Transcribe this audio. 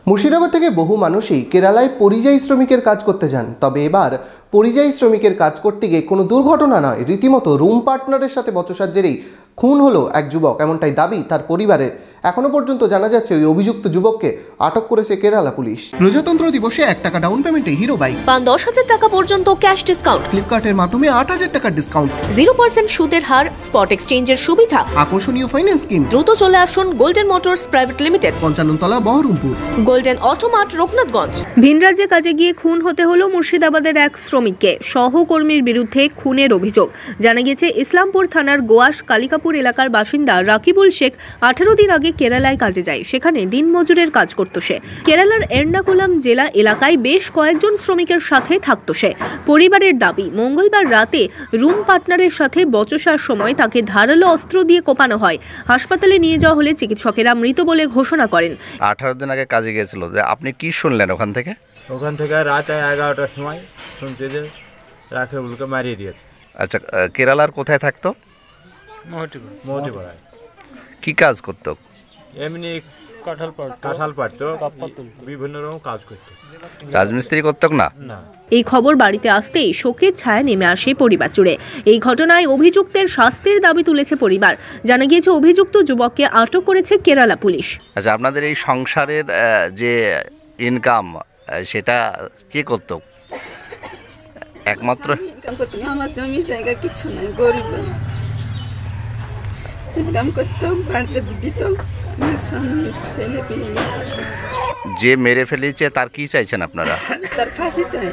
মুর্শিদাবাদ থেকে বহু মানুষই কেরালায় পরিযায়ী শ্রমিকের কাজ করতে যান। তবে এবার পরিযায়ী শ্রমিকের কাজ করতে গিয়ে কোনো দুর্ঘটনা নয়, রীতিমতো রুম পার্টনারের সাথে বচসার জেরেই খুন হলো এক যুবক, এমনটাই দাবি তার পরিবারের। এখনো পর্যন্ত জানা যাচ্ছে ওই অভিযুক্ত যুবককে আটক করেছে কেরালা পুলিশ। প্রজাতন্ত্র দিবসে 1 টাকা ডাউন পেমেন্টে হিরো বাইক, 10,000 টাকা পর্যন্ত ক্যাশ ডিসকাউন্ট, ফ্লিপকার্টের মাধ্যমে 8,000 টাকার ডিসকাউন্ট, 0% সুদের হার, স্পট এক্সচেঞ্জের সুবিধা, আকর্ষণীয় ফাইন্যান্স স্কিম। দ্রুত চলে আসুন গোল্ডেন মোটরস প্রাইভেট লিমিটেড, 55 তলা, বহরমপুর। Golden Automart, Raghunathganj. ভিন রাজ্যে কাজে গিয়ে খুন হতে হলো মুর্শিদাবাদের এক শ্রমিককে। সহকর্মীর বিরুদ্ধে খুনের অভিযোগ। জানা গেছে ইসলামপুর থানার গোয়াস কালিকাপুর এলাকার বাসিন্দা রাকিবুল শেখ 18 দিন আগে কেরালায় কাজে যায়। সেখানে দিনমজুরের কাজ করত সে। কেরালার এর্নাকুলাম জেলা এলাকায় বেশ কয়েকজন শ্রমিকের সাথে থাকত সে। পরিবারের দাবি, মঙ্গলবার রাতে রুম পার্টনারের সাথে বচসার সময় তাকে ধারালো অস্ত্র দিয়ে কোপানো হয়। হাসপাতালে নিয়ে যাওয়া হলে চিকিৎসকেরা মৃত বলে ঘোষণা করেন। 18 দিন আগে কাজে গিয়েছিল। আপনি কি শুনলেন ওখান থেকে? রাত 11টার সময় শুনতে যে রাকিবুলকে মারিয়ে দিয়েছে। আচ্ছা, কেরালার কোথায় থাকতো? মৌটিপাড়ায়। কি কাজ করতো? এমনি কাঁঠাল পাড়তো, বিভিন্ন রকম কাজ করতো। রাজমিস্ত্রি করতো না? এই খবর বাড়িতে আসতেই শোকের ছায়া নেমে আসে পরিবার জুড়ে। এই ঘটনায় অভিযুক্তের শাস্তির দাবি তুলেছে পরিবার। জানা গিয়েছে অভিযুক্ত যুবককে আটক করেছে কেরালা পুলিশ। আচ্ছা, আপনাদের এই সংসারের যে ইনকাম সেটা কে করতো? একমাত্র ইনকাম করতো না, আমার জমি জায়গা কিছু নাই, গরিব ইনকাম করতো, বাড়িতে দিত, যে মেরে ফেলেছে তার কি চাইছেন আপনারা? তার ফাঁসি চাই।